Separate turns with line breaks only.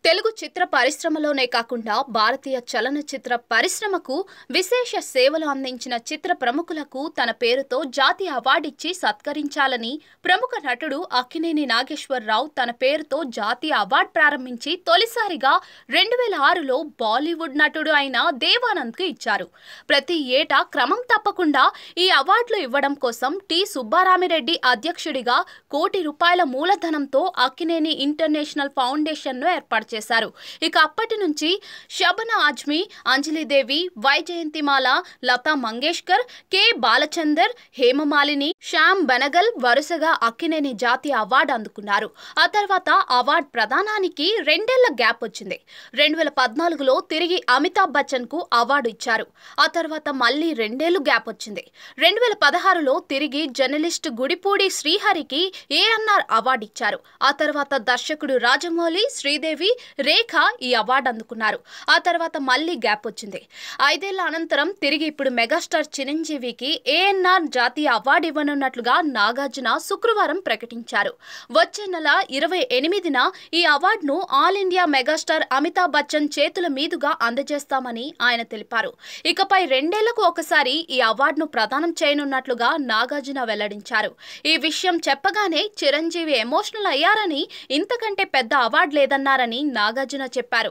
తెలుగు చిత్ర పరిశ్రమలోనే కాకుండా భారతీయ చలనచిత్ర పరిశ్రమకు విశేష సేవలు అందించిన చిత్ర ప్రముఖులకు తన పేరుతో జాతీయ అవార్డిచ్చి సత్కరించాలని ప్రముఖ నటుడు అక్కినేని నాగేశ్వరరావు తన పేరుతో జాతీయ అవార్డు ప్రారంభించి తొలిసారిగా 2006లో బాలీవుడ్ నటుడు అయిన దేవానంద్కు ఇచ్చారు. ప్రతి ఏటా క్రమం తప్పకుండా ఈ అవార్డులు ఇవ్వడం కోసం టి. సుబ్బారామిరెడ్డి అధ్యక్షుడిగా ₹1 కోటి మూలధనంతో అక్కినేని ఇంటర్నేషనల్ ఫౌండేషన్ను ఏర్పాటు చేశారు. ఇక అప్పటి నుంచి షబనా ఆజ్మీ, అంజలిదేవి, వైజయంతిమాల, లతా మంగేష్కర్, కె. బాలచందర్, హేమమాలిని, శ్యామ్ బెనగల్ వరుసగా అక్కినేని జాతీయ అవార్డు అందుకున్నారు. ఆ తర్వాత అవార్డు ప్రదానానికి 2 ఏళ్ల గ్యాప్ వచ్చింది. 2014లో తిరిగి అమితాబ్ బచ్చన్ కు అవార్డు ఇచ్చారు. ఆ తర్వాత మళ్లీ 2 ఏళ్లు గ్యాప్ వచ్చింది. 2016లో తిరిగి జర్నలిస్ట్ గుడిపూడి శ్రీహరికి ఏఎన్ఆర్ అవార్డు ఇచ్చారు. ఆ తర్వాత దర్శకుడు రాజమౌళి, శ్రీదేవి, రేఖ ఈ అవార్డు అందుకున్నారు. ఆ తర్వాత మళ్లీ గ్యాప్ వచ్చింది. 5 ఏళ్ల అనంతరం తిరిగి ఇప్పుడు మెగాస్టార్ చిరంజీవికి ఏఎన్ఆర్ జాతీయ అవార్డు ఇవ్వనున్నట్లుగా నాగార్జున శుక్రవారం ప్రకటించారు. వచ్చే నెల 28న ఈ అవార్డును all India megastar Amitabh Bachchan చేతుల మీదుగా అందజేస్తామని ఆయన తెలిపారు. ఇకపై 2 ఏళ్లకు ఒకసారి ఈ అవార్డును ప్రదానం చేయనున్నట్లుగా నాగార్జున వెల్లడించారు. ఈ విషయం చెప్పగానే చిరంజీవి ఎమోషనల్ అయ్యారని, ఇంతకంటే పెద్ద అవార్డు లేదన్నారని నాగార్జున చెప్పారు.